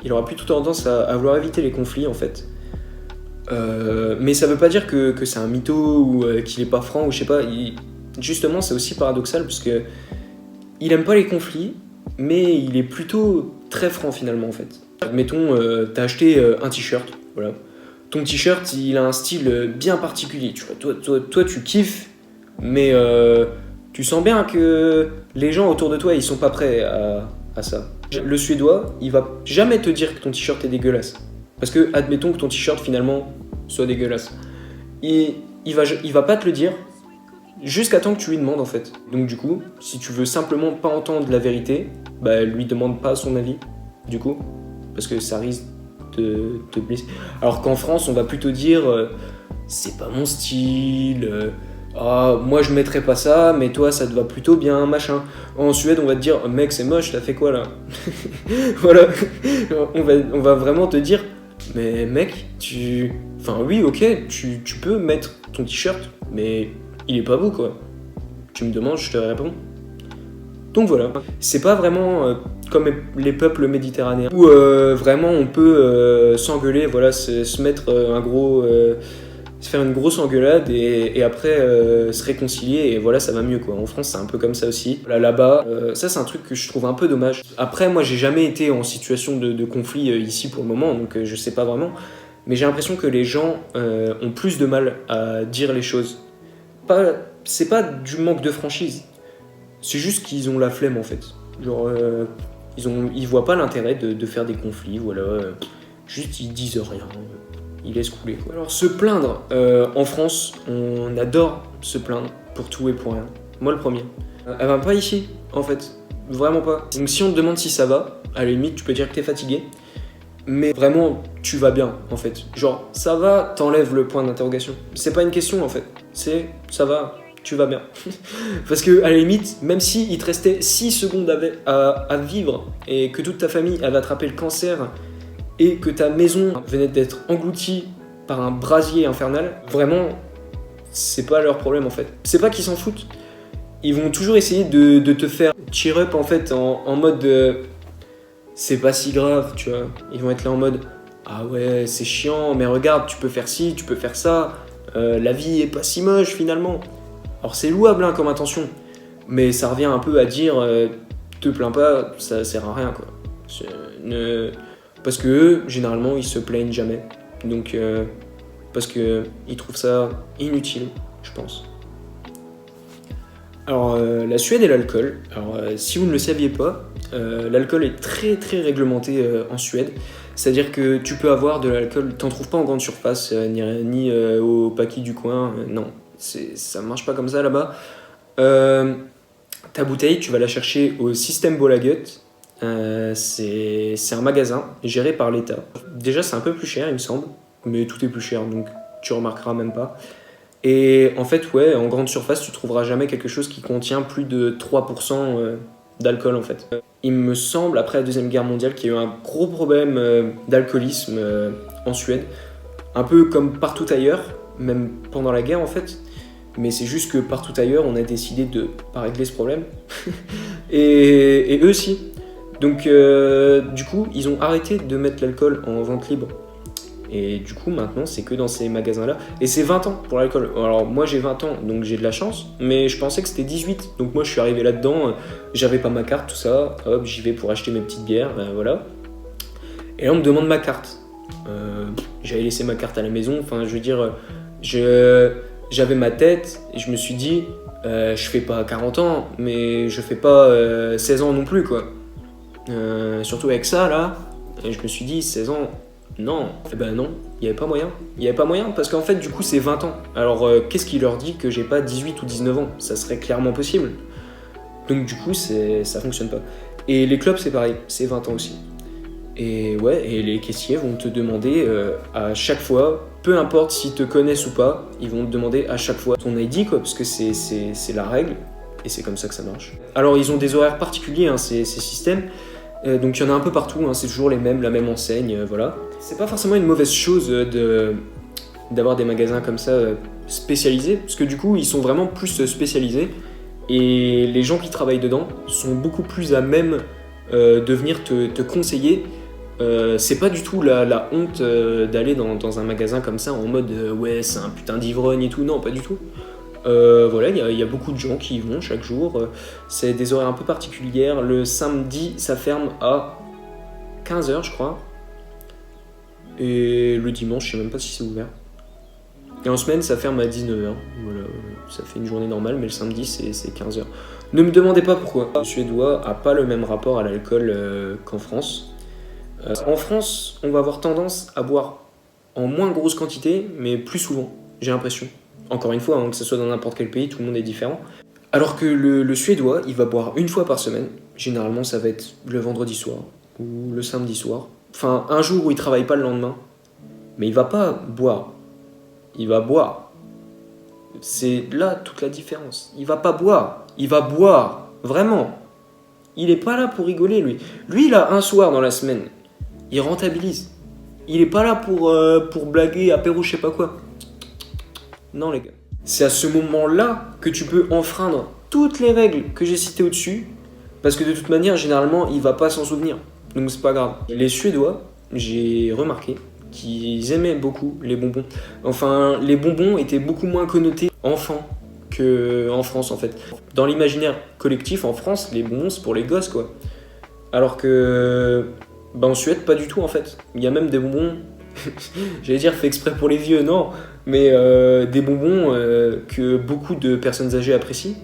il aura plutôt tendance à vouloir éviter les conflits, en fait. Mais ça veut pas dire que c'est un mytho ou qu'il est pas franc, ou je sais pas, justement, c'est aussi paradoxal, parce que il aime pas les conflits, mais il est plutôt très franc finalement en fait. Admettons, t'as acheté un t-shirt, voilà. Ton t-shirt, il a un style bien particulier, tu vois. Toi, tu kiffes, mais tu sens bien que les gens autour de toi, ils sont pas prêts à ça. Le Suédois, il va jamais te dire que ton t-shirt est dégueulasse. Parce que, admettons que ton t-shirt finalement soit dégueulasse. Il va pas te le dire, jusqu'à temps que tu lui demandes en fait. Donc du coup, si tu veux simplement pas entendre la vérité, bah lui demande pas son avis, du coup, parce que ça risque de te blesser. Alors qu'en France, on va plutôt dire c'est pas mon style, moi je mettrais pas ça, mais toi ça te va plutôt bien, machin. En Suède, on va te dire mec c'est moche, t'as fait quoi là? Voilà, on va vraiment te dire mais mec, enfin oui ok, tu peux mettre ton t-shirt, mais il est pas beau quoi. Tu me demandes, je te réponds. Donc voilà, c'est pas vraiment comme les peuples méditerranéens où vraiment on peut s'engueuler, voilà, se mettre se faire une grosse engueulade et après se réconcilier et voilà, ça va mieux quoi. En France, c'est un peu comme ça aussi. Là-bas, ça c'est un truc que je trouve un peu dommage. Après, moi j'ai jamais été en situation de conflit ici pour le moment, donc je sais pas vraiment. mais j'ai l'impression que les gens ont plus de mal à dire les choses. C'est pas du manque de franchise, c'est juste qu'ils ont la flemme en fait. Genre, ils voient pas l'intérêt de faire des conflits, voilà. Juste ils disent rien, ils laissent couler, quoi. Alors se plaindre, en France, on adore se plaindre pour tout et pour rien. Moi le premier. Elle va pas ici, en fait. Vraiment pas. Donc si on te demande si ça va, à la limite tu peux dire que t'es fatigué, mais vraiment tu vas bien en fait. Genre ça va, t'enlèves le point d'interrogation. C'est pas une question en fait, c'est ça va, tu vas bien. Parce que à la limite, même si il te restait 6 secondes à vivre et que toute ta famille avait attrapé le cancer et que ta maison venait d'être engloutie par un brasier infernal, vraiment c'est pas leur problème en fait. C'est pas qu'ils s'en foutent. Ils vont toujours essayer de te faire cheer up en fait en mode c'est pas si grave, tu vois. Ils vont être là en mode ah ouais c'est chiant mais regarde tu peux faire ci, tu peux faire ça, la vie est pas si moche finalement. Alors c'est louable hein, comme intention, mais ça revient un peu à dire te plains pas, ça sert à rien quoi. Parce que eux, généralement ils se plaignent jamais, donc parce que ils trouvent ça inutile, je pense. Alors, la Suède et l'alcool. Alors, si vous ne le saviez pas, l'alcool est très très réglementé en Suède. C'est-à-dire que tu peux avoir de l'alcool, t'en trouves pas en grande surface, ni au paquet du coin. Non, ça marche pas comme ça là-bas. Ta bouteille, tu vas la chercher au Systembolaget. C'est un magasin géré par l'État. Déjà, c'est un peu plus cher, il me semble, mais tout est plus cher, donc tu remarqueras même pas. Et en fait, ouais, en grande surface, tu trouveras jamais quelque chose qui contient plus de 3% d'alcool en fait. Il me semble, après la Deuxième Guerre mondiale, qu'il y a eu un gros problème d'alcoolisme en Suède. Un peu comme partout ailleurs, même pendant la guerre en fait. Mais c'est juste que partout ailleurs, on a décidé de pas régler ce problème. et eux aussi. Donc du coup, ils ont arrêté de mettre l'alcool en vente libre. Et du coup, maintenant, c'est que dans ces magasins-là. Et c'est 20 ans pour l'alcool. Alors, moi, j'ai 20 ans, donc j'ai de la chance. Mais je pensais que c'était 18. Donc moi, je suis arrivé là-dedans. J'avais pas ma carte, tout ça. Hop, j'y vais pour acheter mes petites bières. Voilà. Et là, on me demande ma carte. J'avais laissé ma carte à la maison. Enfin, je veux dire, j'avais ma tête. Et je me suis dit, je fais pas 40 ans, mais je fais pas 16 ans non plus, quoi. Surtout avec ça, là. Et je me suis dit, 16 ans... Non, eh ben non, il n'y avait pas moyen. Il n'y avait pas moyen parce qu'en fait, du coup, c'est 20 ans. Alors, qu'est-ce qui leur dit que j'ai pas 18 ou 19 ans? Ça serait clairement possible. Donc, du coup, ça fonctionne pas. Et les clubs, c'est pareil, c'est 20 ans aussi. Et ouais, et les caissiers vont te demander à chaque fois, peu importe s'ils te connaissent ou pas, ils vont te demander à chaque fois ton ID, quoi, parce que c'est la règle. Et c'est comme ça que ça marche. Alors, ils ont des horaires particuliers, hein, ces systèmes. Donc il y en a un peu partout, hein, c'est toujours les mêmes, la même enseigne, voilà. C'est pas forcément une mauvaise chose d'avoir des magasins comme ça spécialisés, parce que du coup ils sont vraiment plus spécialisés et les gens qui travaillent dedans sont beaucoup plus à même de venir te conseiller. C'est pas du tout la honte d'aller dans un magasin comme ça en mode ouais c'est un putain d'ivrogne et tout, non pas du tout. Voilà, il y a beaucoup de gens qui y vont chaque jour. C'est des horaires un peu particulières. Le samedi, ça ferme à 15h, je crois. Et le dimanche, je sais même pas si c'est ouvert. Et en semaine, ça ferme à 19h. Voilà, ça fait une journée normale, mais le samedi, c'est 15h. Ne me demandez pas pourquoi. Le Suédois a pas le même rapport à l'alcool qu'en France. En France, on va avoir tendance à boire en moins grosse quantité, mais plus souvent, j'ai l'impression. Encore une fois, hein, que ce soit dans n'importe quel pays, tout le monde est différent. Alors que le Suédois, il va boire une fois par semaine. Généralement, ça va être le vendredi soir ou le samedi soir. Enfin, un jour où il travaille pas le lendemain. Mais il va pas boire. Il va boire. C'est là toute la différence. Il va pas boire. Il va boire. Vraiment. Il est pas là pour rigoler, lui. Lui, il a un soir dans la semaine. Il rentabilise. Il est pas là pour blaguer, apéro, je sais pas quoi. Non les gars. C'est à ce moment-là que tu peux enfreindre toutes les règles que j'ai citées au-dessus, parce que de toute manière, généralement, il va pas s'en souvenir. Donc c'est pas grave. Les Suédois, j'ai remarqué qu'ils aimaient beaucoup les bonbons. Enfin, les bonbons étaient beaucoup moins connotés enfants qu'en France en fait. Dans l'imaginaire collectif en France, les bonbons c'est pour les gosses quoi. Alors que en Suède, pas du tout en fait. Il y a même des bonbons j'allais dire fait exprès pour les vieux, non, mais des bonbons que beaucoup de personnes âgées apprécient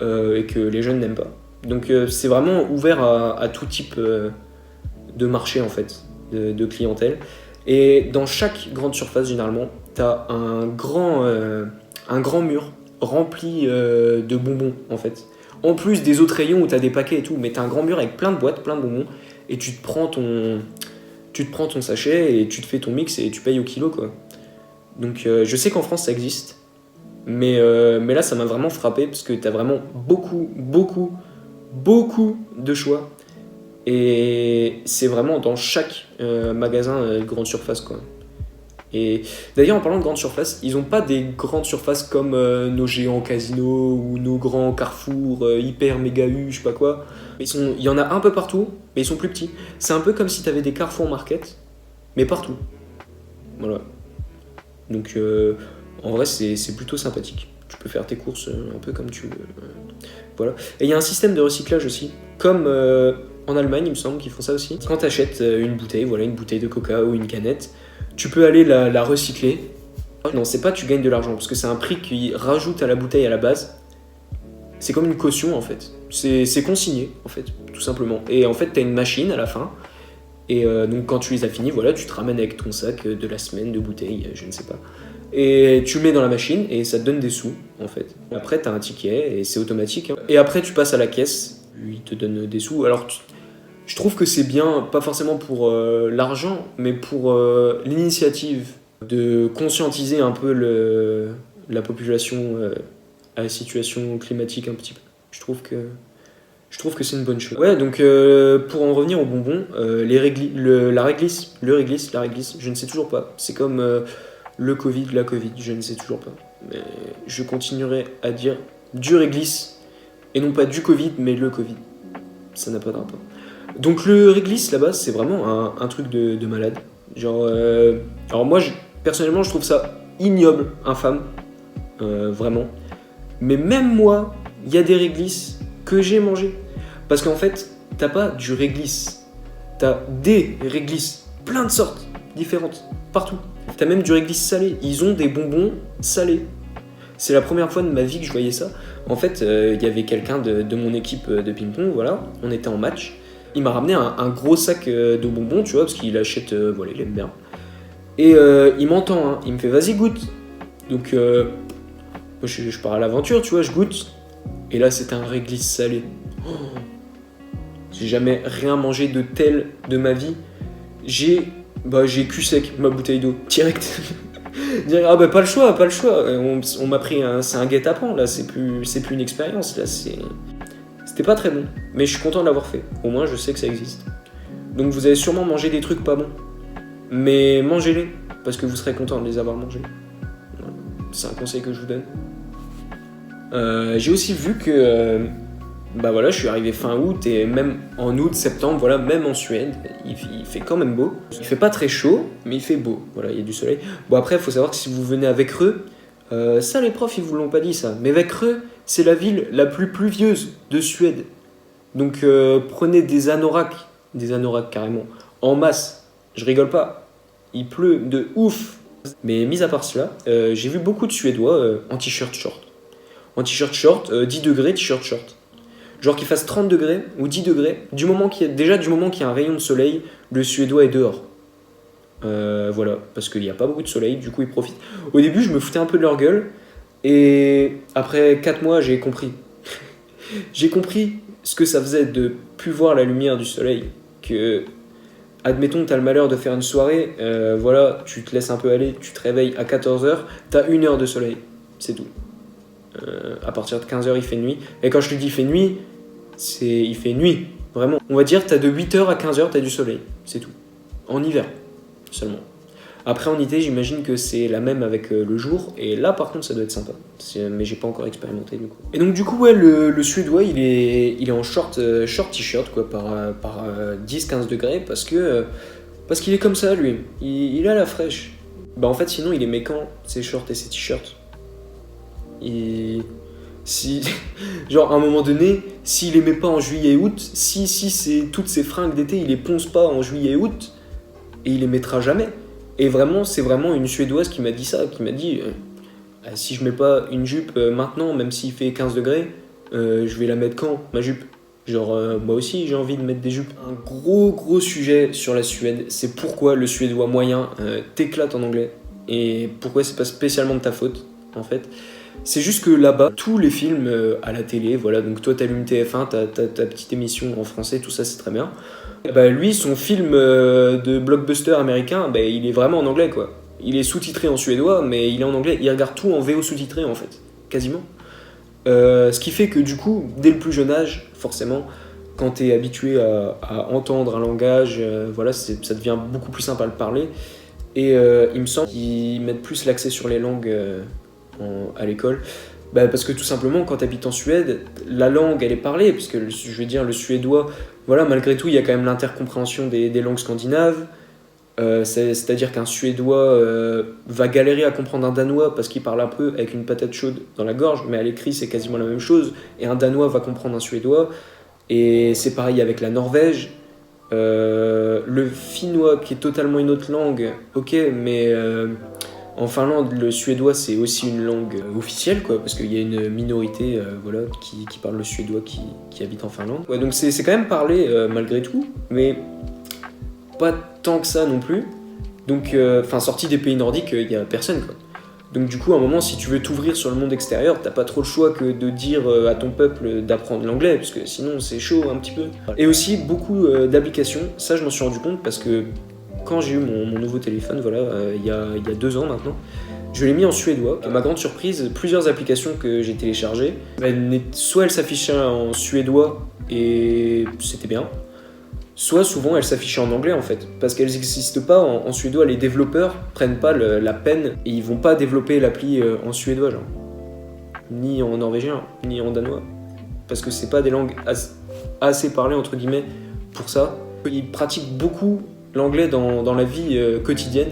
et que les jeunes n'aiment pas. Donc c'est vraiment ouvert à tout type de marché en fait, de clientèle. Et dans chaque grande surface, généralement, t'as un grand mur rempli de bonbons en fait. En plus des autres rayons où t'as des paquets et tout, mais t'as un grand mur avec plein de boîtes, plein de bonbons, et tu te prends ton sachet et tu te fais ton mix et tu payes au kilo quoi. Donc je sais qu'en France ça existe, mais là ça m'a vraiment frappé parce que t'as vraiment beaucoup de choix. Et c'est vraiment dans chaque magasin de grande surface quoi. Et d'ailleurs en parlant de grande surface, ils ont pas des grandes surfaces comme nos géants casinos ou nos grands carrefours hyper méga U, je sais pas quoi. Il y en a un peu partout, mais ils sont plus petits. C'est un peu comme si t'avais des Carrefour Market, mais partout. Voilà. Donc en vrai c'est plutôt sympathique. Tu peux faire tes courses un peu comme tu veux. Voilà. Et il y a un système de recyclage aussi, comme en Allemagne il me semble qu'ils font ça aussi. Quand tu achètes une bouteille, voilà, une bouteille de coca ou une canette, tu peux aller la recycler. Non, c'est pas tu gagnes de l'argent, parce que c'est un prix qu'ils rajoutent à la bouteille à la base. C'est comme une caution en fait. C'est consigné en fait, tout simplement. Et en fait tu as une machine à la fin. Et donc quand tu les as finis, voilà, tu te ramènes avec ton sac de la semaine de bouteilles, je ne sais pas. Et tu le mets dans la machine et ça te donne des sous en fait. Après tu as un ticket et c'est automatique. Hein. Et après tu passes à la caisse, lui il te donne des sous. Alors je trouve que c'est bien, pas forcément pour l'argent, mais pour l'initiative de conscientiser un peu la population à la situation climatique un petit peu. Je trouve que c'est une bonne chose. Ouais, donc pour en revenir aux bonbons, la réglisse, je ne sais toujours pas. C'est comme le Covid, la Covid, je ne sais toujours pas. Mais je continuerai à dire du réglisse, et non pas du Covid, mais le Covid. Ça n'a pas de rapport. Donc le réglisse là-bas, c'est vraiment un truc de malade. Genre, alors moi, personnellement, je trouve ça ignoble, infâme, vraiment. Mais même moi, il y a des réglisses que j'ai mangées. Parce qu'en fait, t'as pas du réglisse, t'as des réglisses, plein de sortes différentes, partout. T'as même du réglisse salé, ils ont des bonbons salés. C'est la première fois de ma vie que je voyais ça. En fait, il y avait quelqu'un de mon équipe de ping-pong, voilà, on était en match. Il m'a ramené un gros sac de bonbons, tu vois, parce qu'il achète, voilà, il aime bien. Et il m'entend, hein, il me fait vas-y goûte. Donc, moi je pars à l'aventure, tu vois, je goûte. Et là, c'était un réglisse salé. Oh, j'ai jamais rien mangé de tel de ma vie. J'ai cul sec ma bouteille d'eau, direct. Ah bah pas le choix. On m'a pris c'est un guet-apens là, c'est plus une expérience là, c'était pas très bon. Mais je suis content de l'avoir fait. Au moins je sais que ça existe. Donc vous avez sûrement mangé des trucs pas bons. Mais mangez-les, parce que vous serez content de les avoir mangés. Voilà. C'est un conseil que je vous donne. J'ai aussi vu que bah voilà, je suis arrivé fin août et même en août, septembre, voilà, même en Suède, il fait quand même beau. Il fait pas très chaud, mais il fait beau. Voilà, il y a du soleil. Bon après, il faut savoir que si vous venez avec Reux, ça les profs ils vous l'ont pas dit ça, mais avec Reux, c'est la ville la plus pluvieuse de Suède. Donc prenez des anoraks carrément, en masse. Je rigole pas. Il pleut de ouf. Mais mis à part cela, j'ai vu beaucoup de Suédois en t-shirt short. En t-shirt short, 10 degrés, t-shirt short. Genre qu'il fasse 30 degrés ou 10 degrés, du moment qu'il y a un rayon de soleil, le Suédois est dehors. Voilà, parce qu'il n'y a pas beaucoup de soleil, du coup ils profitent. Au début, je me foutais un peu de leur gueule, et après 4 mois, j'ai compris. J'ai compris ce que ça faisait de plus voir la lumière du soleil. Que, admettons, t'as le malheur de faire une soirée, voilà, tu te laisses un peu aller, tu te réveilles à 14h, t'as 1 heure de soleil, c'est tout. À partir de 15h, il fait nuit. Et quand je te dis il fait nuit, il fait nuit, vraiment. On va dire t'as de 8h à 15h, t'as du soleil, c'est tout. En hiver, seulement. Après en été, j'imagine que c'est la même avec le jour, et là par contre ça doit être sympa. Mais j'ai pas encore expérimenté du coup. Et donc du coup, ouais, le Suédois, il est en short t-shirt, quoi, par 10-15 degrés, parce qu'il est comme ça, lui. Il a la fraîche. Bah en fait, sinon, il est mécant, ses shorts et ses t-shirts. Genre à un moment donné, s'il les met pas en juillet et août, si c'est toutes ces fringues d'été, il les ponce pas en juillet et août, et il les mettra jamais, Et vraiment, c'est vraiment une Suédoise qui m'a dit ça, qui m'a dit si je mets pas une jupe maintenant, même s'il fait 15 degrés, je vais la mettre quand, ma jupe? Genre, moi aussi j'ai envie de mettre des jupes. Un gros sujet sur la Suède, c'est pourquoi le suédois moyen t'éclate en anglais. Et pourquoi c'est pas spécialement de ta faute, en fait. C'est juste que là-bas, tous les films à la télé, voilà, donc toi t'allumes TF1, t'as ta petite émission en français, tout ça c'est très bien. Bah, lui, son film de blockbuster américain, bah, il est vraiment en anglais, quoi. Il est sous-titré en suédois, mais il est en anglais. Il regarde tout en VO sous-titré, en fait, quasiment. Ce qui fait que du coup, dès le plus jeune âge, forcément, quand t'es habitué à entendre un langage, voilà, ça devient beaucoup plus simple à le parler. Et il me semble qu'ils mettent plus l'accès sur les langues à l'école. Bah, parce que tout simplement, quand tu habites en Suède, la langue, elle est parlée, parce que je veux dire, le suédois, voilà, malgré tout, il y a quand même l'intercompréhension des langues scandinaves. C'est-à-dire qu'un Suédois va galérer à comprendre un Danois parce qu'il parle un peu avec une patate chaude dans la gorge, mais à l'écrit, c'est quasiment la même chose. Et un Danois va comprendre un Suédois. Et c'est pareil avec la Norvège. Le finnois, qui est totalement une autre langue, ok, mais en Finlande, le suédois, c'est aussi une langue officielle, quoi, parce qu'il y a une minorité voilà, qui parle le suédois qui habite en Finlande. Ouais, donc c'est quand même parlé malgré tout, mais pas tant que ça non plus. Donc, sorti des pays nordiques, il n'y a personne, quoi. Donc du coup, à un moment, si tu veux t'ouvrir sur le monde extérieur, t'as pas trop le choix que de dire à ton peuple d'apprendre l'anglais, parce que sinon c'est chaud un petit peu. Et aussi beaucoup d'applications, ça je m'en suis rendu compte parce que quand j'ai eu mon nouveau téléphone, voilà, il y a 2 ans maintenant, je l'ai mis en suédois. À ma grande surprise, plusieurs applications que j'ai téléchargées, soit elles s'affichaient en suédois et c'était bien, soit souvent elles s'affichaient en anglais en fait, parce qu'elles n'existent pas en suédois. Les développeurs prennent pas la peine et ils vont pas développer l'appli en suédois, genre, ni en norvégien, ni en danois, parce que c'est pas des langues assez parlées entre guillemets pour ça. Ils pratiquent beaucoup l'anglais dans la vie quotidienne,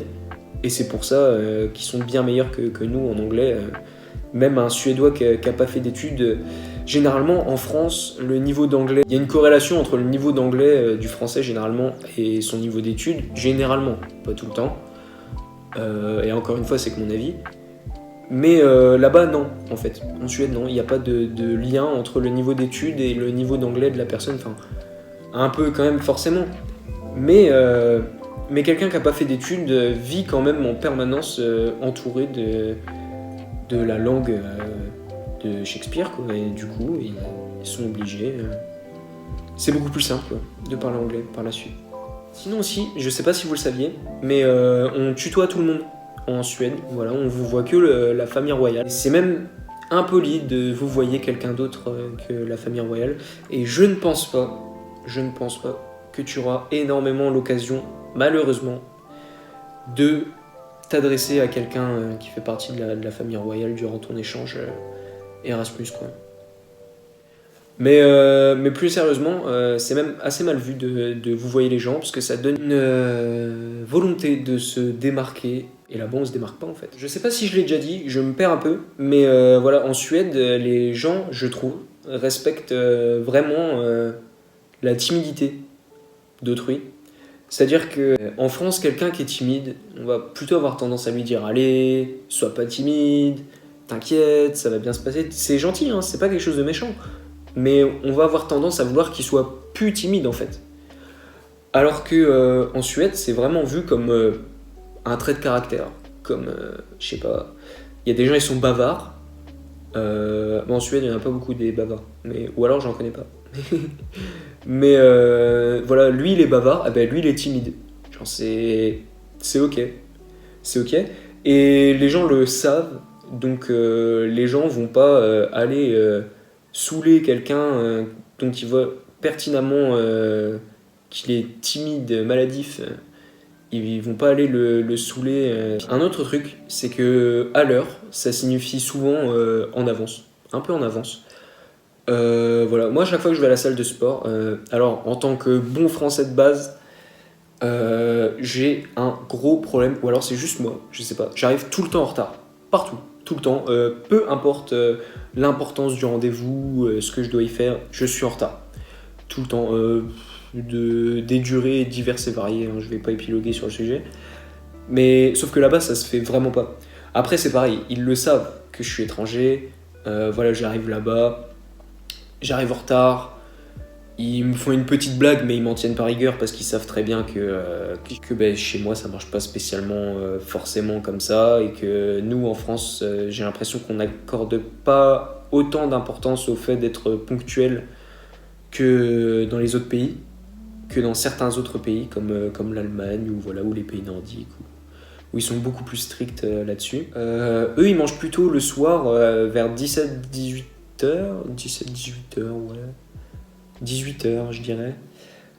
et c'est pour ça qu'ils sont bien meilleurs que nous en anglais. Même un Suédois qui a pas fait d'études, généralement en France, le niveau d'anglais, il y a une corrélation entre le niveau d'anglais du français généralement et son niveau d'études, généralement, pas tout le temps. Et encore une fois, c'est que mon avis. Mais là-bas, non, en fait. En Suède, non, il n'y a pas de lien entre le niveau d'études et le niveau d'anglais de la personne. Enfin, un peu quand même, forcément. Mais quelqu'un qui n'a pas fait d'études vit quand même en permanence entouré de la langue de Shakespeare, quoi. Et du coup, ils sont obligés. C'est beaucoup plus simple, quoi, de parler anglais par la suite. Sinon aussi, je sais pas si vous le saviez, mais on tutoie tout le monde en Suède. Voilà, on vous voit que la famille royale. C'est même impoli de vous voyer quelqu'un d'autre que la famille royale. Et je ne pense pas que tu auras énormément l'occasion, malheureusement, de t'adresser à quelqu'un qui fait partie de la famille royale durant ton échange Erasmus, quoi. Mais plus sérieusement, c'est même assez mal vu de vous voyer les gens, parce que ça donne une volonté de se démarquer, et là-bas on se démarque pas en fait. Je sais pas si je l'ai déjà dit, je me perds un peu, mais voilà, en Suède, les gens, je trouve, respectent vraiment la timidité d'autrui. C'est-à-dire qu'en France, quelqu'un qui est timide, on va plutôt avoir tendance à lui dire « Allez, sois pas timide, t'inquiète, ça va bien se passer ». C'est gentil, hein, c'est pas quelque chose de méchant. Mais on va avoir tendance à vouloir qu'il soit plus timide en fait. Alors que en Suède, c'est vraiment vu comme un trait de caractère. Comme, je sais pas, il y a des gens, ils sont bavards. En Suède, il n'y en a pas beaucoup des bavards. Ou alors, j'en connais pas. Mais voilà, lui il est bavard, lui il est timide. Genre c'est ok. C'est ok. Et les gens le savent, donc les gens vont pas aller saouler quelqu'un dont ils voient pertinemment qu'il est timide, maladif. Ils vont pas aller le saouler. Un autre truc, c'est que à l'heure, ça signifie souvent en avance, un peu en avance. Voilà, moi à chaque fois que je vais à la salle de sport, alors en tant que bon français de base, j'ai un gros problème, ou alors c'est juste moi, je sais pas, j'arrive tout le temps en retard, partout, tout le temps, peu importe l'importance du rendez-vous, ce que je dois y faire, je suis en retard, tout le temps, des durées diverses et variées, hein, je vais pas épiloguer sur le sujet. Mais sauf que là-bas, ça se fait vraiment pas. Après, c'est pareil, ils le savent que je suis étranger. Voilà, j'arrive là-bas, j'arrive en retard. Ils me font une petite blague, mais ils m'en tiennent par rigueur parce qu'ils savent très bien que ben, chez moi, ça marche pas spécialement forcément comme ça. Et que nous, en France, j'ai l'impression qu'on n'accorde pas autant d'importance au fait d'être ponctuel que dans les autres pays, que dans certains autres pays comme l'Allemagne ou, voilà, ou les pays nordiques, où ils sont beaucoup plus stricts là-dessus. Eux, ils mangent plutôt le soir vers 17-18 heures, 17-18 heures, ouais. 18 heures, je dirais.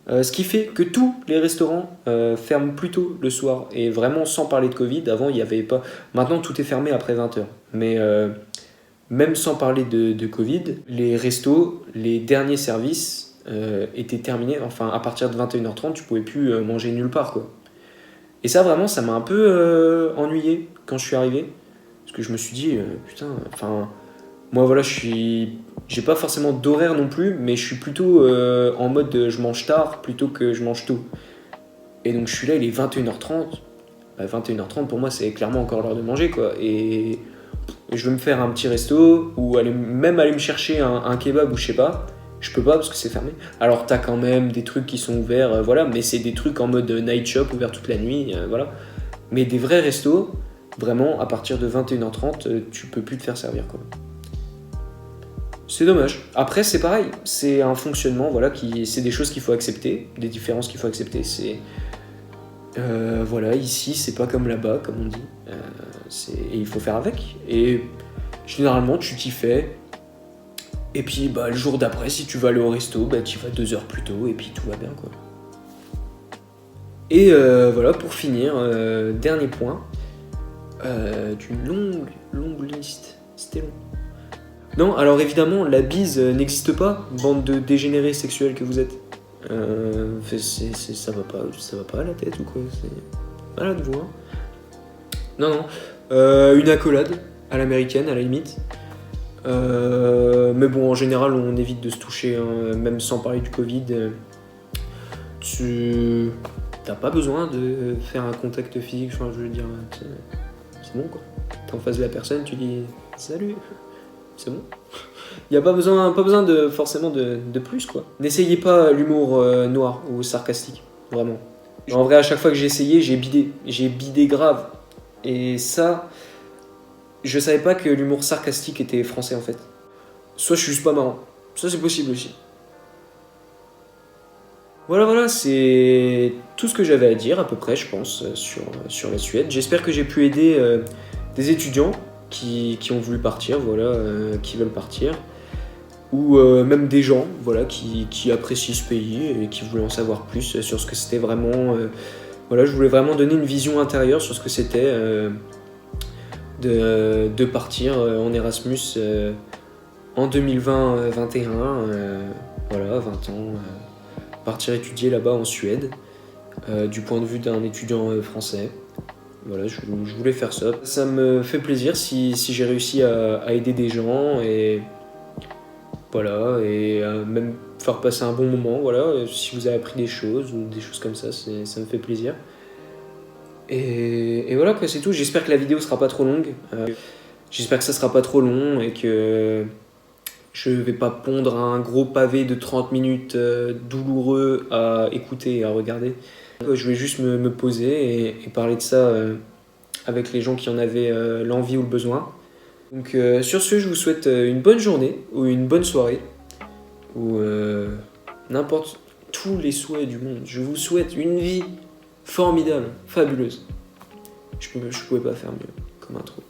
Ce qui fait que tous les restaurants ferment plus tôt le soir. Et vraiment, sans parler de Covid, avant, il n'y avait pas... Maintenant, tout est fermé après 20 heures. Mais même sans parler de Covid, les restos, les derniers services étaient terminés. Enfin, à partir de 21h30, tu pouvais plus manger nulle part, quoi. Et ça, vraiment, ça m'a un peu ennuyé quand je suis arrivé. Parce que je me suis dit, putain, enfin... Moi, voilà, j'ai pas forcément d'horaire non plus, mais je suis plutôt en mode je mange tard plutôt que je mange tôt. Et donc, je suis là, il est 21h30. Bah, 21h30, pour moi, c'est clairement encore l'heure de manger, quoi. Et je veux me faire un petit resto, ou même aller me chercher un kebab ou je sais pas. Je peux pas parce que c'est fermé. Alors, t'as quand même des trucs qui sont ouverts, voilà, mais c'est des trucs en mode night shop, ouvert toute la nuit, voilà. Mais des vrais restos, vraiment, à partir de 21h30, tu peux plus te faire servir, quoi. C'est dommage. Après, c'est pareil. C'est un fonctionnement, voilà, c'est des choses qu'il faut accepter, des différences qu'il faut accepter. C'est voilà, ici, c'est pas comme là-bas, comme on dit. Et il faut faire avec. Et généralement, tu t'y fais. Et puis, bah, le jour d'après, si tu vas aller au resto, bah, tu vas 2 heures plus tôt, et puis tout va bien, quoi. Et voilà, pour finir, dernier point d'une longue liste. C'était long. Non, alors évidemment, la bise n'existe pas, bande de dégénérés sexuels que vous êtes. Ça va pas à la tête ou quoi? C'est malade, vous, hein? Non. Une accolade à l'américaine, à la limite. Mais bon, en général, on évite de se toucher, hein, même sans parler du Covid. T'as pas besoin de faire un contact physique, enfin, je veux dire, c'est bon, quoi. T'es en face de la personne, tu dis « Salut !» C'est bon. Il n'y a pas besoin de forcément de plus, quoi. N'essayez pas l'humour noir ou sarcastique, vraiment. En vrai, à chaque fois que j'ai essayé, j'ai bidé grave. Et ça, je savais pas que l'humour sarcastique était français, en fait. Soit je suis juste pas marrant. Ça, c'est possible aussi. Voilà, c'est tout ce que j'avais à dire, à peu près, je pense, sur la Suède. J'espère que j'ai pu aider des étudiants qui ont voulu partir, voilà, qui veulent partir, ou même des gens, voilà, qui apprécient ce pays et qui voulaient en savoir plus sur ce que c'était vraiment. Voilà, je voulais vraiment donner une vision intérieure sur ce que c'était de partir en Erasmus en 2020-21, voilà, 20 ans, partir étudier là-bas en Suède, du point de vue d'un étudiant français. Voilà, je voulais faire ça. Ça me fait plaisir si j'ai réussi à aider des gens et voilà, et même faire passer un bon moment. Voilà, si vous avez appris des choses ou des choses comme ça me fait plaisir. Et voilà, quoi, c'est tout. J'espère que la vidéo sera pas trop longue. J'espère que ça sera pas trop long et que je vais pas pondre un gros pavé de 30 minutes douloureux à écouter et à regarder. Je vais juste me poser et parler de ça avec les gens qui en avaient l'envie ou le besoin. Donc sur ce, je vous souhaite une bonne journée ou une bonne soirée ou n'importe tous les souhaits du monde. Je vous souhaite une vie formidable, fabuleuse. Je pouvais pas faire mieux comme intro.